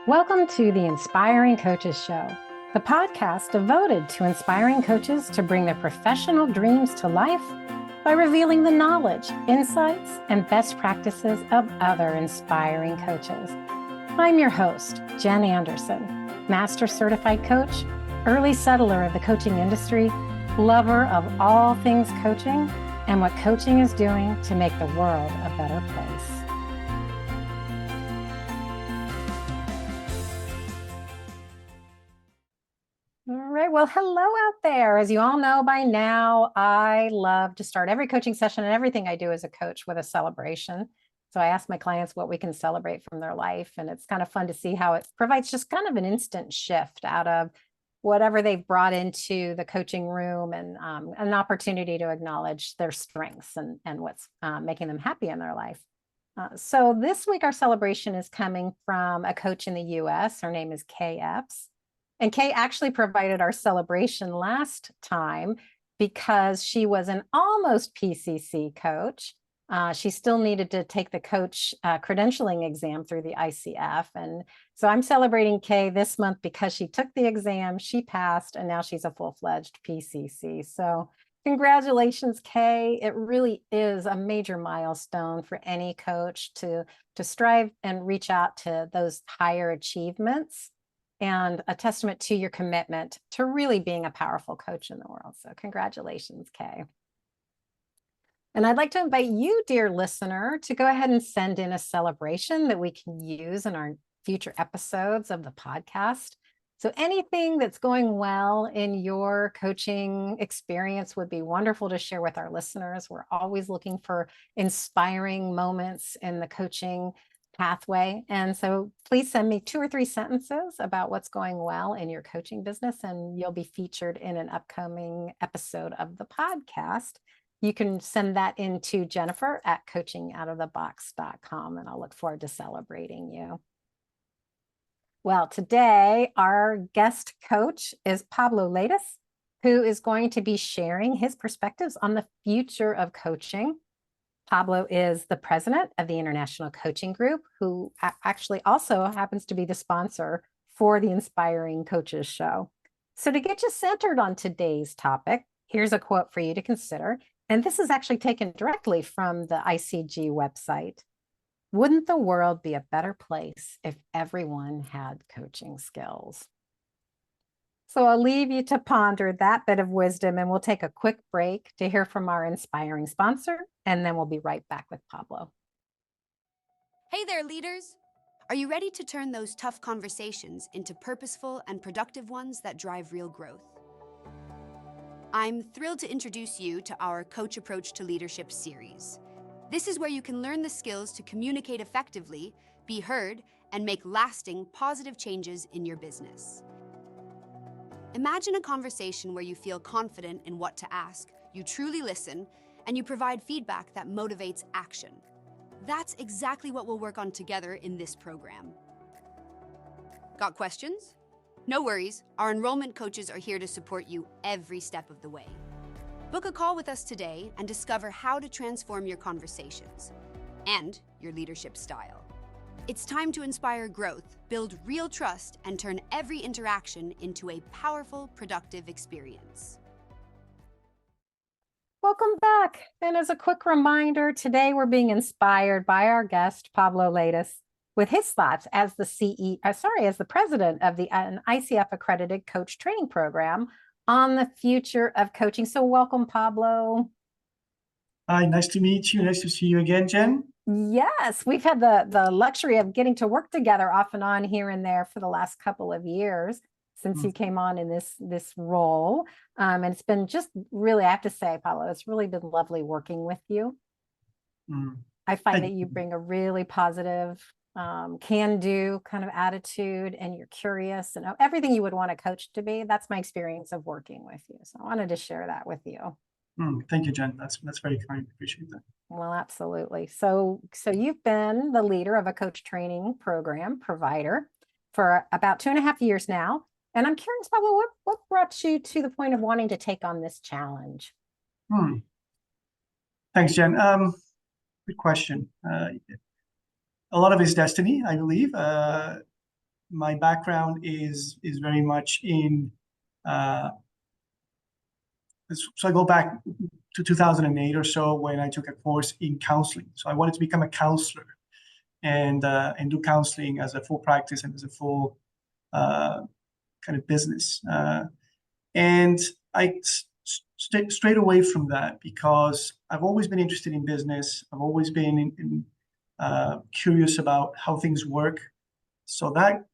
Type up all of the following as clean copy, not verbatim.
Welcome to the Inspiring Coaches Show, the podcast devoted to inspiring coaches to bring their professional dreams to life by revealing the knowledge, insights, and best practices of other inspiring coaches. I'm your host, Jen Anderson, Master Certified Coach, early settler of the coaching industry, lover of all things coaching, and what coaching is doing to make the world a better place. All right. Well, hello out there. As you all know by now, I love to start every coaching session and everything I do as a coach with a celebration. So I ask my clients what we can celebrate from their life. And it's kind of fun to see how it provides just kind of an instant shift out of whatever they've brought into the coaching room and an opportunity to acknowledge their strengths and what's making them happy in their life. So this week, our celebration is coming from a coach in the US. Her name is Kay Epps. And Kay actually provided our celebration last time because she was an almost PCC coach. She still needed to take the coach credentialing exam through the ICF. And so I'm celebrating Kay this month because she took the exam, she passed, and now she's a full-fledged PCC. So congratulations, Kay. It really is a major milestone for any coach to strive and reach out to those higher achievements, and a testament to your commitment to really being a powerful coach in the world. So congratulations, Kay. And I'd like to invite you, dear listener, to go ahead and send in a celebration that we can use in our future episodes of the podcast. So anything that's going well in your coaching experience would be wonderful to share with our listeners. We're always looking for inspiring moments in the coaching pathway. And so please send me 2 or 3 sentences about what's going well in your coaching business, and you'll be featured in an upcoming episode of the podcast. You can send that into Jennifer at coachingoutofthebox.com, and I'll look forward to celebrating you. Well, today our guest coach is Pablo Leites, who is going to be sharing his perspectives on the future of coaching. Pablo is the president of the International Coaching Group, who actually also happens to be the sponsor for the Inspiring Coaches Show. So to get you centered on today's topic, here's a quote for you to consider. And this is actually taken directly from the ICG website. Wouldn't the world be a better place if everyone had coaching skills? So I'll leave you to ponder that bit of wisdom, and we'll take a quick break to hear from our inspiring sponsor, and then we'll be right back with Pablo. Hey there, leaders! Are you ready to turn those tough conversations into purposeful and productive ones that drive real growth? I'm thrilled to introduce you to our Coach Approach to Leadership series. This is where you can learn the skills to communicate effectively, be heard, and make lasting, positive changes in your business. Imagine a conversation where you feel confident in what to ask, you truly listen, and you provide feedback that motivates action. That's exactly what we'll work on together in this program. Got questions? No worries, our enrollment coaches are here to support you every step of the way. Book a call with us today and discover how to transform your conversations and your leadership style. It's time to inspire growth, build real trust, and turn every interaction into a powerful, productive experience. Welcome back. And as a quick reminder, today we're being inspired by our guest, Pablo Leites, with his thoughts as the president of the ICF accredited coach training program on the future of coaching. So welcome, Pablo. Hi, nice to meet you. Nice to see you again, Jen. Yes, we've had the luxury of getting to work together off and on here and there for the last couple of years since you came on in this role. And it's been just really, I have to say, Pablo, it's really been lovely working with you. I find that you bring a really positive, can-do kind of attitude, and you're curious and everything you would want a coach to be. That's my experience of working with you. So I wanted to share that with you. Thank you, Jen. That's very kind. Appreciate that. Well, absolutely. So you've been the leader of a coach training program provider for about 2.5 years now. And I'm curious, Pablo, what brought you to the point of wanting to take on this challenge? Thanks, Jen. Good question. A lot of it's destiny, I believe. my background is very much in, so I go back to 2008 or so when I took a course in counseling. So I wanted to become a counselor and do counseling as a full practice and as a full kind of business. And I strayed away from that because I've always been interested in business. I've always been curious about how things work. So that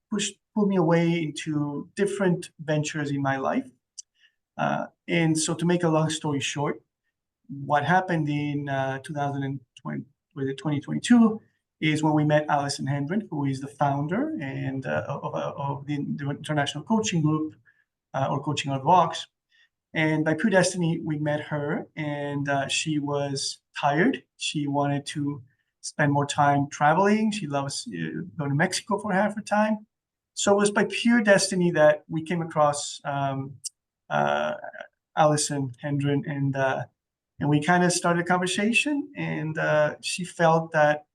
pulled me away into different ventures in my life. And so to make a long story short, what happened in 2022 is when we met Alison Hendren, who is the founder and of the International Coaching Group, or Coaching Out of the Box. And by pure destiny, we met her, and she was tired. She wanted to spend more time traveling. She loves going to Mexico for half her time. So it was by pure destiny that we came across Alison Hendren, and we kind of started a conversation. And she felt that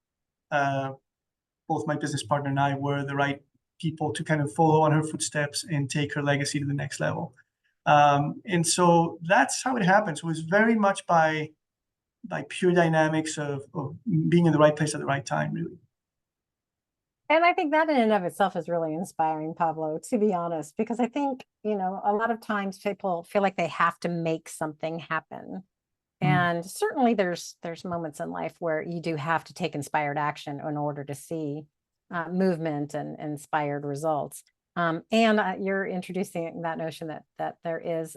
both my business partner and I were the right people to kind of follow on her footsteps and take her legacy to the next level. And so that's how it happens. It was very much by pure dynamics of being in the right place at the right time, really. And I think that in and of itself is really inspiring, Pablo, to be honest, because I think, a lot of times people feel like they have to make something happen. And certainly there's moments in life where you do have to take inspired action in order to see movement and inspired results. And you're introducing that notion that there is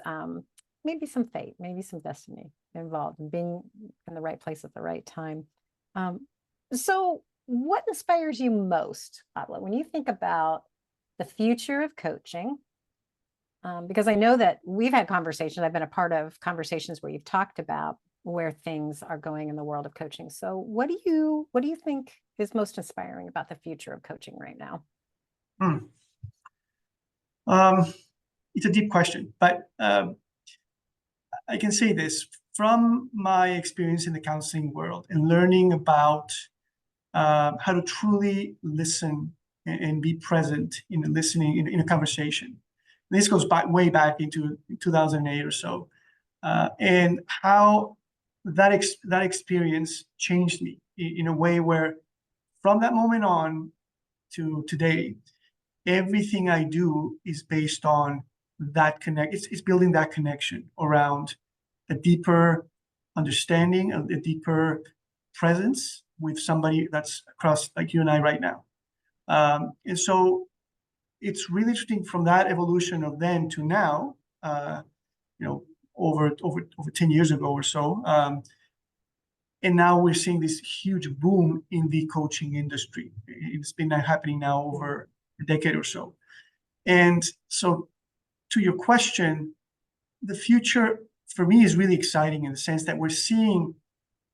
maybe some fate, maybe some destiny involved in being in the right place at the right time. So what inspires you most, Pablo, when you think about the future of coaching? Because I know that we've had conversations, I've been a part of conversations where you've talked about where things are going in the world of coaching. So what do you think is most inspiring about the future of coaching right now? It's a deep question, but I can say this from my experience in the counseling world and learning about how to truly listen and be present in listening in a conversation. This goes way back into 2008 or so, and how that experience changed me in a way where, from that moment on to today, everything I do is based on that connect. It's building that connection around a deeper understanding, a deeper presence with somebody that's across, like you and I right now. And so it's really interesting from that evolution of then to now, over 10 years ago or so. And now we're seeing this huge boom in the coaching industry. It's been happening now over a decade or so. And so to your question, the future for me is really exciting in the sense that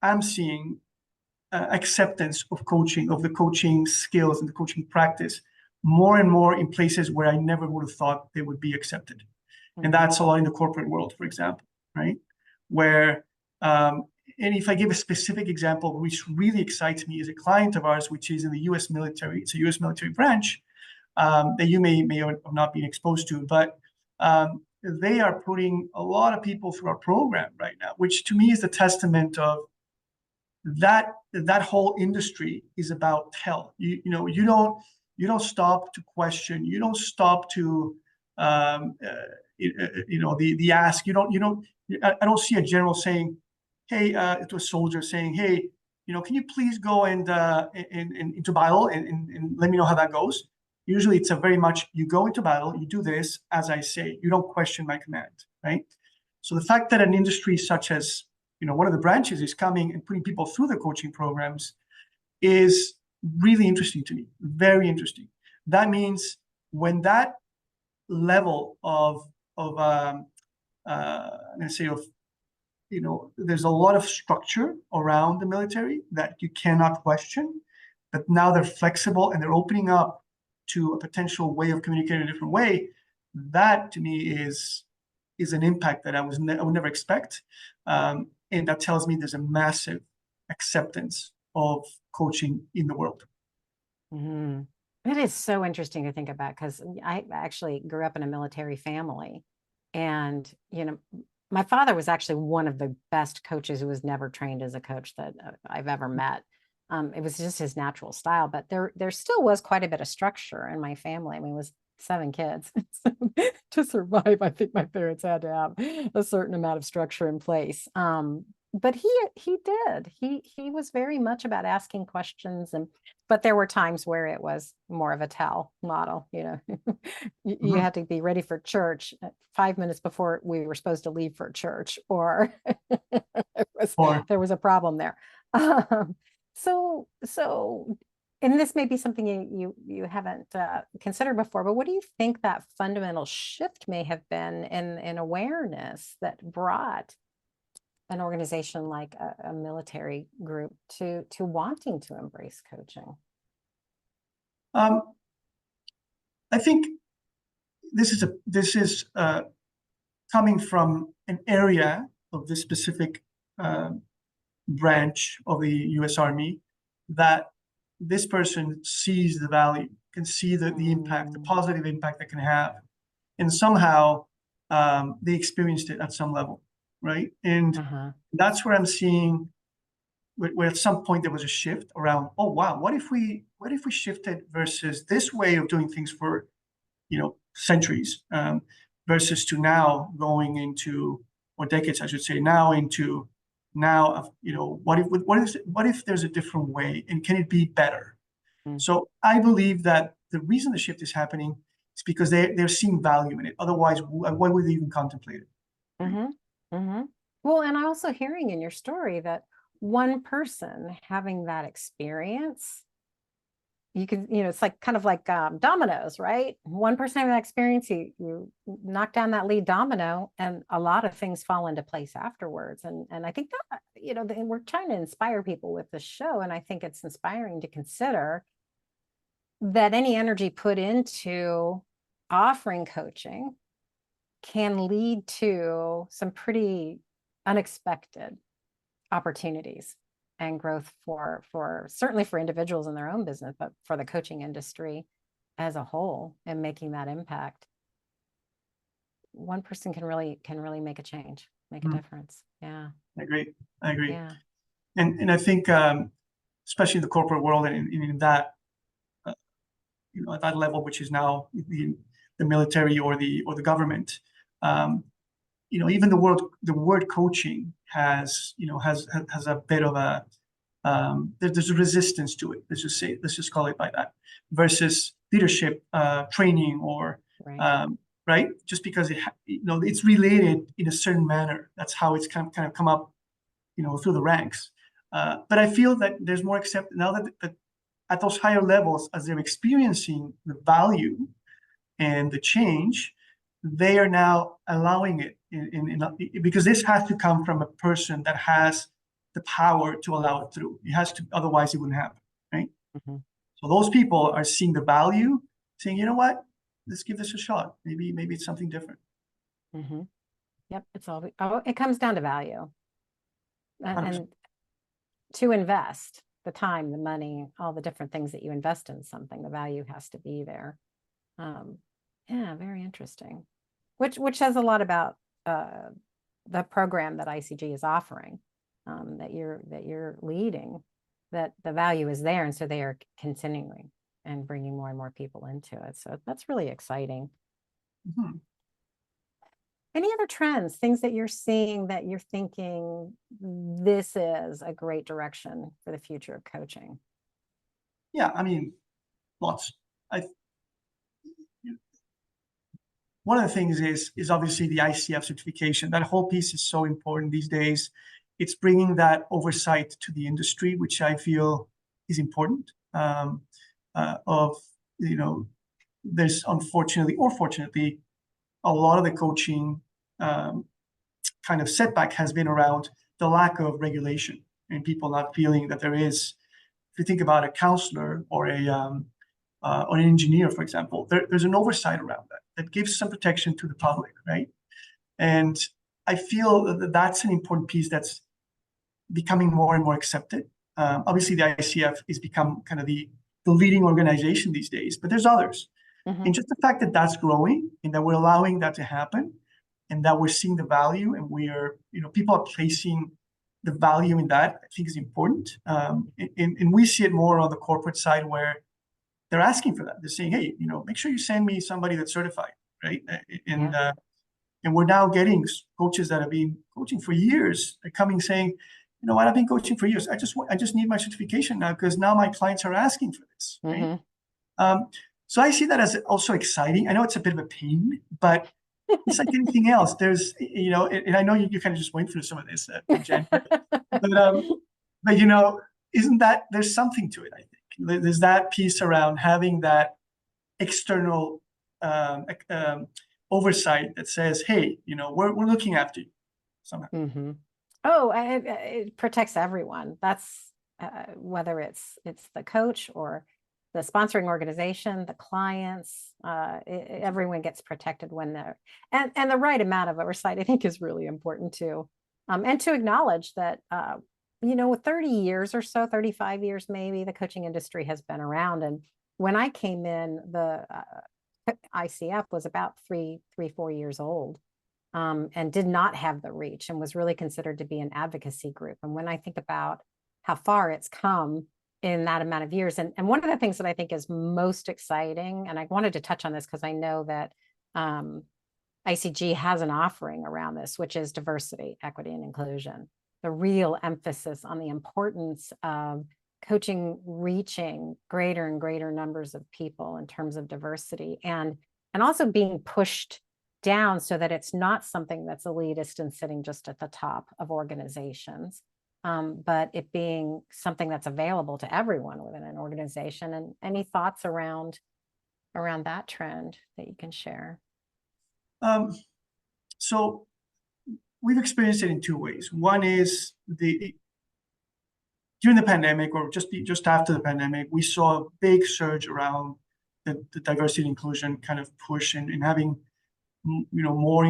I'm seeing acceptance of coaching, of the coaching skills and the coaching practice more and more in places where I never would have thought they would be accepted. And that's a lot in the corporate world, for example, right? Where, and if I give a specific example, which really excites me, is a client of ours, which is in the US military. It's a US military branch that you may have not been exposed to, but they are putting a lot of people through our program right now, which to me is the testament of that whole industry is about health. You don't stop to question. You don't stop to the ask. I don't see a general saying, hey, to a soldier saying, hey, can you please go and into battle and let me know how that goes. Usually it's a very much, you go into battle, you do this as I say, you don't question my command, right? So the fact that an industry such as, one of the branches is coming and putting people through the coaching programs is really interesting to me, very interesting. That means when that level of let's say there's a lot of structure around the military that you cannot question, but now they're flexible and they're opening up to a potential way of communicating in a different way. That to me is an impact that I would never expect. And that tells me there's a massive acceptance of coaching in the world. Mm-hmm. It is so interesting to think about because I actually grew up in a military family. And, my father was actually one of the best coaches who was never trained as a coach that I've ever met. It was just his natural style, but there still was quite a bit of structure in my family. I mean, it was 7 kids. So to survive, I think my parents had to have a certain amount of structure in place. But he did. He was very much about asking questions, but there were times where it was more of a tell model. You Mhm. had to be ready for church 5 minutes before we were supposed to leave for church, or Or there was a problem there. Um, so, and this may be something you haven't considered before, but what do you think that fundamental shift may have been in awareness that brought an organization like a military group to wanting to embrace coaching? um, I think this is coming from an area of this specific uh, branch of the U.S. Army that this person sees the value, can see the impact, the Mm, positive impact that can have, and somehow they experienced it at some level, right? And uh-huh. that's where I'm seeing where at some point there was a shift around, oh wow, what if we shifted versus this way of doing things for centuries, versus to now going into, or decades I should say, now into now what if there's a different way and can it be better? Mm, So I believe that the reason the shift is happening is because they're seeing value in it. Otherwise, why would they even contemplate it? Right? mhm, mhm. Well, and I also hearing in your story that one person having that experience, you can, it's like kind of like dominoes, right? One person having that experience, you knock down that lead domino, and a lot of things fall into place afterwards. And I think that, we're trying to inspire people with this show, and I think it's inspiring to consider that any energy put into offering coaching can lead to some pretty unexpected opportunities and growth for certainly for individuals in their own business, but for the coaching industry as a whole, and making that impact. One person can really make a change, make a Mhm. difference. Yeah. I agree. I agree. Yeah. And I think, especially in the corporate world and in that, uh, at that level, which is now the military or the government, um, even the word coaching has a bit of a, there's a resistance to it. Let's just call it like that, versus leadership training or Right. right, just because it's related in a certain manner. That's how it's kind of come up through the ranks. But I feel that there's more accept now that at those higher levels, as they're experiencing the value and the change, they are now allowing it because this has to come from a person that has the power to allow it through. It has to, otherwise it wouldn't happen, right? Hmm. So those people are seeing the value, saying, you know what, let's give this a shot. Maybe it's something different. Hmm. Yep. It comes down to value, and, 100%. and to invest the time, the money, all the different things that you invest in something, the value has to be there. Um, yeah, very interesting. Which says a lot about uh, the program that ICG is offering, that you're leading, that the value is there, and so they are continuing and bringing more and more people into it. So that's really exciting. Mhm. Any other trends, things that you're seeing that you're thinking this is a great direction for the future of coaching? Yeah, I mean, lots. I One of the things is obviously the ICF certification. That whole piece is so important these days. It's bringing that oversight to the industry, which I feel is important. Of there's unfortunately or fortunately a lot of the coaching um, kind of setback has been around the lack of regulation and people not feeling that there is. If you think about a counselor or an engineer, for example, there's an oversight around that gives some protection to the public, right? And I feel that that's an important piece that's becoming more and more accepted. Obviously, the ICF has become kind of the leading organization these days, but there's others. And just the fact that that's growing and that we're allowing that to happen and that we're seeing the value and we are, people are placing the value in that, I think is important. And we see it more on the corporate side where they're asking for that. They're saying, hey, make sure you send me somebody that's certified, right? And we're now getting coaches that have been coaching for years. They're coming saying, you know what, I've been coaching for years. I just need my certification now because now my clients are asking for this, right? So I see that as also exciting. I know it's a bit of a pain, but it's like anything else. There's, and I know you kind of just went through some of this in January, but isn't that, there's something to it, I think. There's that piece around having that external oversight that says, hey, we're looking after you somehow. Oh, it protects everyone. That's whether it's the coach or the sponsoring organization, the clients, everyone gets protected when they're, and the right amount of oversight, I think, is really important too. And to acknowledge that, with 30 years or so, 35 years maybe, the coaching industry has been around. And when I came in, the ICF was about 4 years old, and did not have the reach and was really considered to be an advocacy group. And when I think about how far it's come in that amount of years, and one of the things that I think is most exciting, and I wanted to touch on this because I know that ICG has an offering around this, which is diversity, equity, and inclusion. The real emphasis on the importance of coaching reaching greater and greater numbers of people in terms of diversity, and also being pushed down so that it's not something that's elitist and sitting just at the top of organizations, but it being something that's available to everyone within an organization. And any thoughts around that trend that you can share? So we've experienced it in two ways. One is during the pandemic, or just after the pandemic, we saw a big surge around the diversity and inclusion kind of push and having more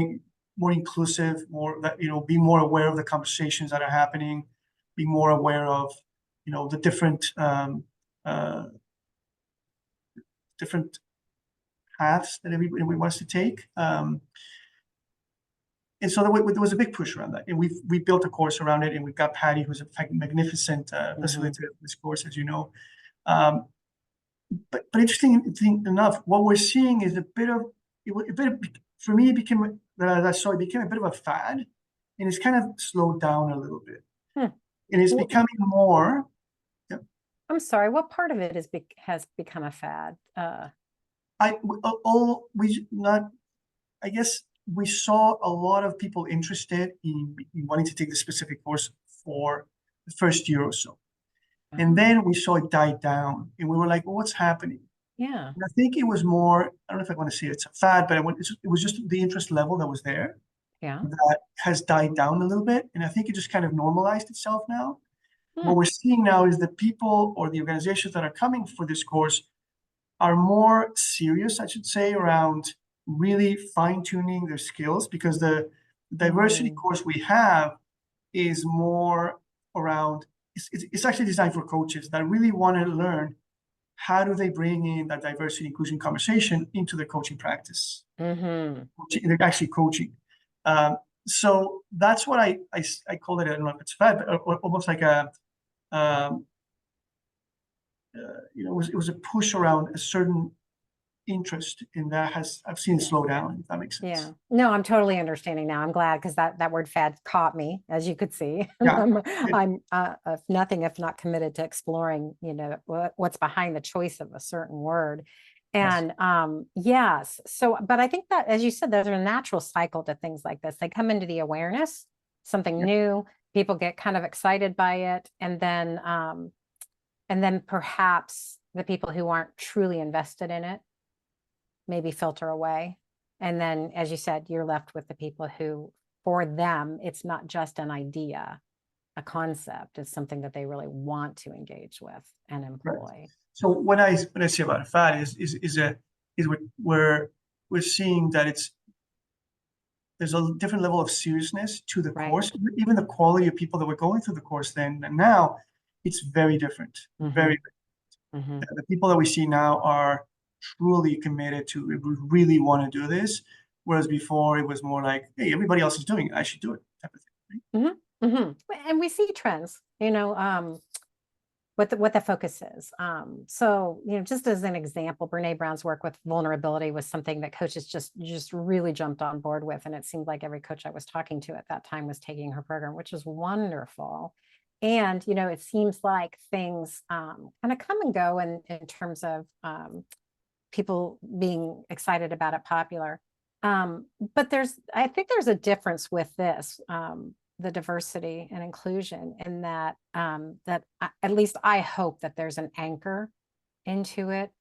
inclusive, more that be more aware of the conversations that are happening, be more aware of the different paths that everybody wants to take. And so there was a big push around that, and we built a course around it, and we've got Patty, who's a magnificent facilitator of this course, as you know. But interesting enough, what we're seeing is a bit of for me, it became a bit of a fad, and it's kind of slowed down a little bit, and it's becoming more. I'm sorry, what part of it has become a fad? I guess we saw a lot of people interested in wanting to take the specific course for the first year or so. And then we saw it die down, and we were like, well, what's happening? Yeah. And I think it was more, I don't know if I want to say it's a fad, but it was just the interest level that was there. Yeah. That has died down a little bit. And I think it just kind of normalized itself now. What we're seeing now is the people or the organizations that are coming for this course are more serious, I should say, around really fine-tuning their skills, because the diversity course we have is more around, it's actually designed for coaches that really want to learn how do they bring in that diversity inclusion conversation into their coaching practice. They're actually coaching. So that's what I call it. I don't know if it's fad, but almost like a it was a push around a certain interest, and that I've seen it slow down, if that makes sense. Yeah. No, I'm totally understanding now. I'm glad, because that word fad caught me, as you could see. Yeah. I'm if not committed to exploring, what's behind the choice of a certain word. And yes. So, but I think that, as you said, there's a natural cycle to things like this. They come into the awareness, something new, people get kind of excited by it. And then perhaps the people who aren't truly invested in it maybe filter away. And then, as you said, you're left with the people who, for them, it's not just an idea, a concept. It's something that they really want to engage with and employ. Right. So when I say about a fad is we're seeing that there's a different level of seriousness to the course. Even the quality of people that were going through the course then and now, it's very different. Very different. Mhm. The people that we see now are truly committed to, we really want to do this. Whereas before it was more like, hey, everybody else is doing it, I should do it, type of thing. Right? And we see trends, what the focus is. So, just as an example, Brene Brown's work with vulnerability was something that coaches just really jumped on board with. And it seemed like every coach I was talking to at that time was taking her program, which is wonderful. And, it seems like things kind of come and go in terms of people being excited about it, popular. But I think there's a difference with this, the diversity and inclusion, in that at least I hope that there's an anchor into it,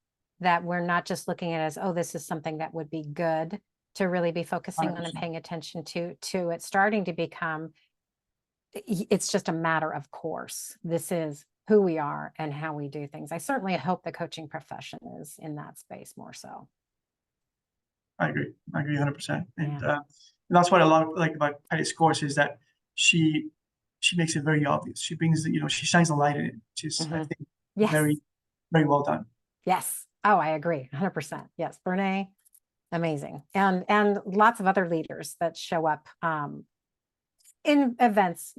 that we're not just looking at it as, oh, this is something that would be good to really be focusing on and 100%. paying attention to it starting to become, it's just a matter of course. This is who we are and how we do things. I certainly hope the coaching profession is in that space more so. I agree 100%. And Yeah. that's what I like about Patty's course, is that she makes it very obvious. She brings she shines a light in it, which is, I think, Yes. very, very well done. Yes. Oh, I agree 100%. Yes. Brene, amazing. And lots of other leaders that show up in events,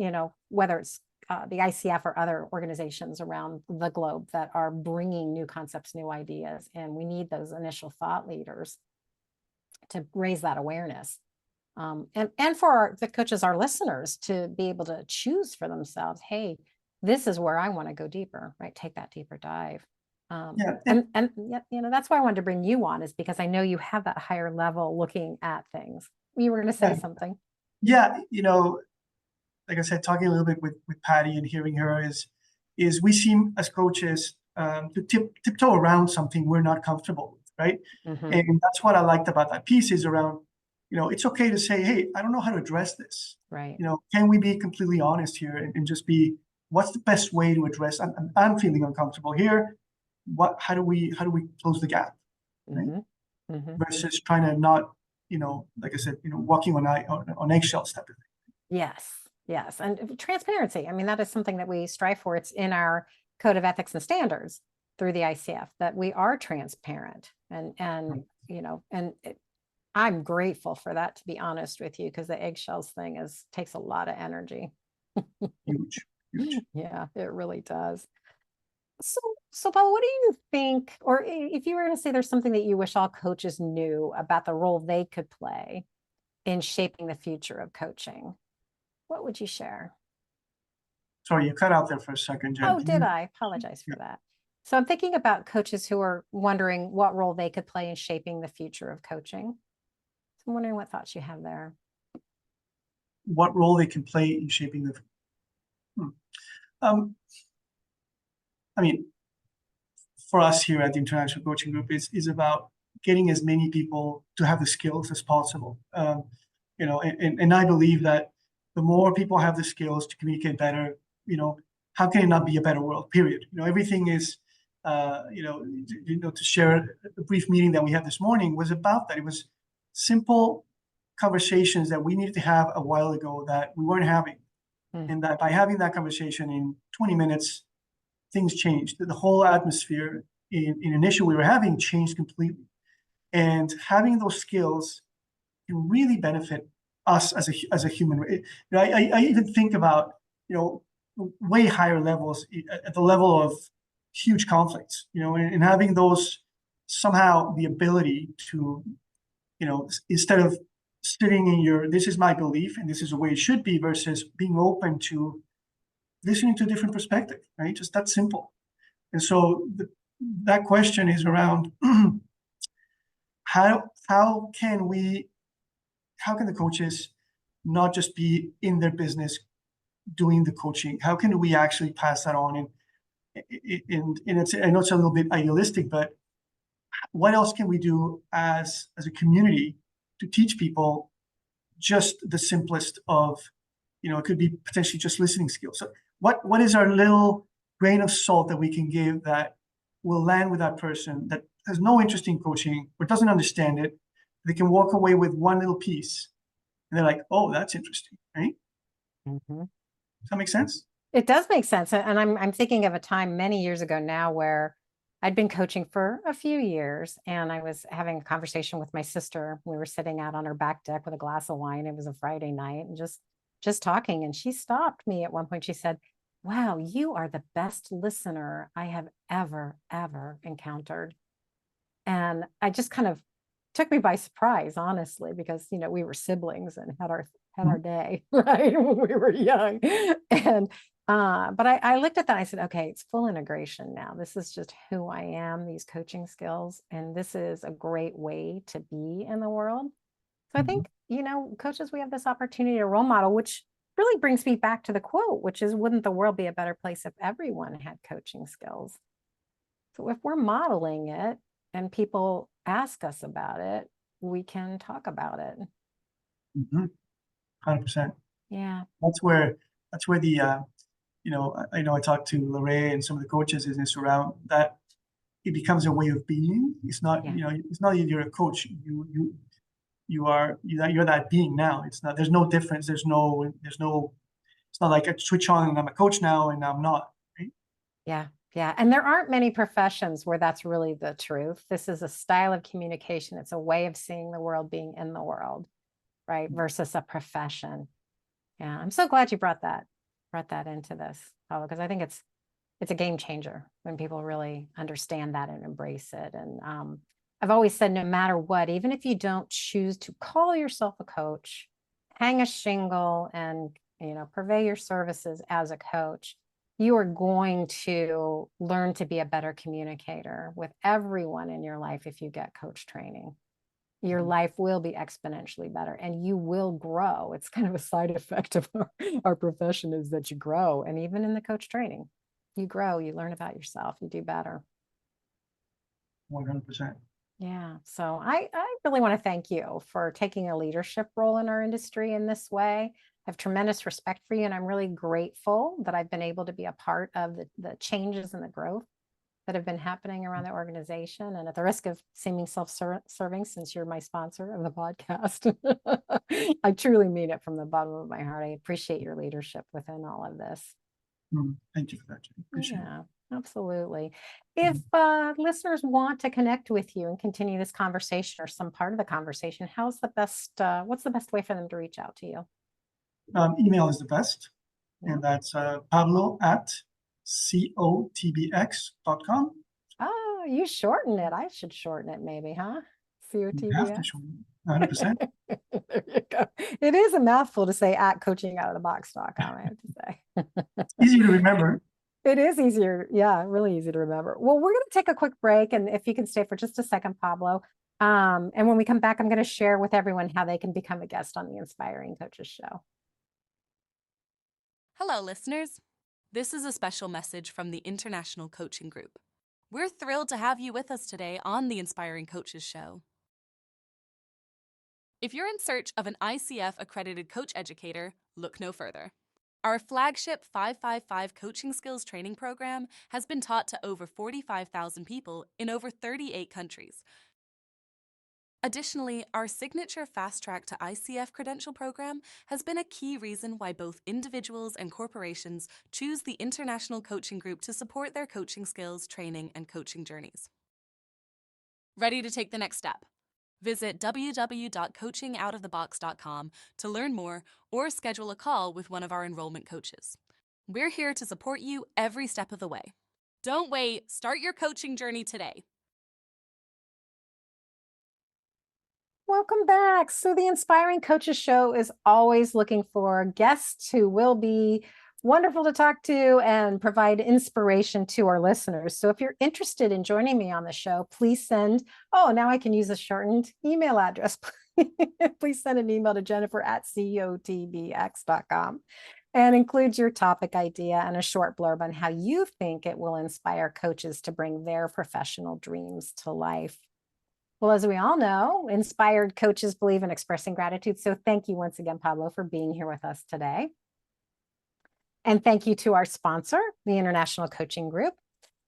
whether it's the ICF or other organizations around the globe that are bringing new concepts, new ideas. And we need those initial thought leaders to raise that awareness. And for the coaches, our listeners, to be able to choose for themselves, hey, this is where I want to go deeper, right? Take that deeper dive. Yeah. And that's why I wanted to bring you on, is because I know you have that higher level looking at things. You were going to say something. Yeah, like I said, talking a little bit with Patty and hearing her is we seem as coaches to tiptoe around something we're not comfortable with, right? Mhm. And that's what I liked about that piece, is around, it's okay to say, hey, I don't know how to address this. Right. Can we be completely honest here and just be, what's the best way to address? I'm feeling uncomfortable here. How do we close the gap, right? Mhm. Mhm. Versus trying to not, like I said, walking on eggshells type of thing. Yes. Yes. And transparency. I mean, that is something that we strive for. It's in our code of ethics and standards through the ICF, that we are transparent, and I'm grateful for that, to be honest with you, because the eggshells thing takes a lot of energy. Huge, huge. Yeah, it really does. So Paul, what do you think, or if you were going to say there's something that you wish all coaches knew about the role they could play in shaping the future of coaching, what would you share? Sorry, you cut out there for a second, Jen. Oh, Can did you? I? Apologize for that. So I'm thinking about coaches who are wondering what role they could play in shaping the future of coaching. So I'm wondering what thoughts you have there. What role they can play in shaping the. Hmm. I mean, for us here at the International Coaching Group, is about getting as many people to have the skills as possible. And I believe that the more people have the skills to communicate better, how can it not be a better world? Period. Everything is, to share a brief meeting that we had this morning was about that. It was simple conversations that we needed to have a while ago that we weren't having, and that by having that conversation in 20 minutes, things changed. The whole atmosphere in an issue we were having changed completely. And having those skills can really benefit us as a human. I even think about, way higher levels, at the level of huge conflicts, and having those, somehow the ability to, instead of sitting in your, this is my belief and this is the way it should be, versus being open to listening to a different perspective, right? Just that simple. And so that question is around how can the coaches not just be in their business doing the coaching? How can we actually pass that on? And it's, I know it's a little bit idealistic, but what else can we do as a community to teach people just the simplest of, it could be potentially just listening skills. So what is our little grain of salt that we can give that will land with that person that has no interest in coaching or doesn't understand it? They can walk away with one little piece and they're like, oh, that's interesting, right? Mhm. Does that make sense? It does make sense. And I'm thinking of a time many years ago now where I'd been coaching for a few years, and I was having a conversation with my sister. We were sitting out on her back deck with a glass of wine. It was a Friday night, and just talking. And she stopped me at one point. She said, "Wow, you are the best listener I have ever encountered." And I just kind of took me by surprise, honestly, because we were siblings and had our Mhm. day, right, when we were young. And but I looked at that, I said, okay, it's full integration now. This is just who I am, these coaching skills, and this is a great way to be in the world. So I Mhm. think, coaches, we have this opportunity to role model, which really brings me back to the quote, which is, wouldn't the world be a better place if everyone had coaching skills? So if we're modeling it and people ask us about it, we can talk about it. Mhm. 100%. Yeah. That's where the I know I talked to Lorraine and some of the coaches in this around that it becomes a way of being. It's not, Yeah. it's not that you're a coach. You're that being now. It's not, there's no difference. It's not like I switch on and I'm a coach now and I'm not, right? Yeah. Yeah. And there aren't many professions where that's really the truth. This is a style of communication. It's a way of seeing the world, being in the world, right? Versus a profession. Yeah. I'm so glad you brought that into this, Pablo, because I think it's a game changer when people really understand that and embrace it. And I've always said, no matter what, even if you don't choose to call yourself a coach, hang a shingle and purvey your services as a coach, you are going to learn to be a better communicator with everyone in your life if you get coach training. Your life will be exponentially better and you will grow. It's kind of a side effect of our profession, is that you grow. And even in the coach training, you grow, you learn about yourself, you do better. 100%. Yeah. So I really want to thank you for taking a leadership role in our industry in this way. I have tremendous respect for you, and I'm really grateful that I've been able to be a part of the changes and the growth that have been happening around the organization. And at the risk of seeming self-serving, since you're my sponsor of the podcast, I truly mean it from the bottom of my heart. I appreciate your leadership within all of this. Thank you for that, Jenny. Appreciate it. Yeah, absolutely. If Mhm. listeners want to connect with you and continue this conversation or some part of the conversation, what's the best way for them to reach out to you? Email is the best, Yeah. and that's Pablo at cotbx.com. Oh, you shorten it. I should shorten it maybe, huh? You have to COTBX. show me 100%. There you go. It is a mouthful to say at coachingoutofthebox.com, I have to say. Easy to remember. It is easier. Yeah, really easy to remember. Well, we're going to take a quick break. And if you can stay for just a second, Pablo. And when we come back, I'm going to share with everyone how they can become a guest on the Inspiring Coaches Show. Hello, listeners. This is a special message from the International Coaching Group. We're thrilled to have you with us today on the Inspiring Coaches Show. If you're in search of an ICF accredited coach educator, look no further. Our flagship 555 coaching skills training program has been taught to over 45,000 people in over 38 countries. Additionally, our signature Fast Track to ICF credential program has been a key reason why both individuals and corporations choose the International Coaching Group to support their coaching skills, training, and coaching journeys. Ready to take the next step? Visit www.coachingoutofthebox.com to learn more or schedule a call with one of our enrollment coaches. We're here to support you every step of the way. Don't wait, start your coaching journey today. Welcome back. So, the Inspiring Coaches Show is always looking for guests who will be wonderful to talk to and provide inspiration to our listeners. So, if you're interested in joining me on the show, please send, now I can use a shortened email address. Please send an email to Jennifer at cotbx.com and include your topic idea and a short blurb on how you think it will inspire coaches to bring their professional dreams to life. Well, as we all know, inspired coaches believe in expressing gratitude. So thank you once again, Pablo, for being here with us today. And thank you to our sponsor, the International Coaching Group.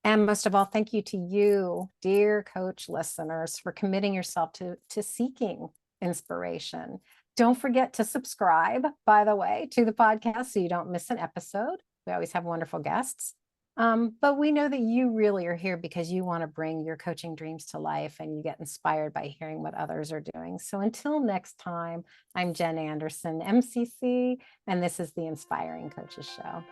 And most of all, thank you to you, dear coach listeners, for committing yourself to seeking inspiration. Don't forget to subscribe, by the way, to the podcast so you don't miss an episode. We always have wonderful guests. But we know that you really are here because you want to bring your coaching dreams to life and you get inspired by hearing what others are doing. So until next time, I'm Jen Anderson, MCC, and this is the Inspiring Coaches Show.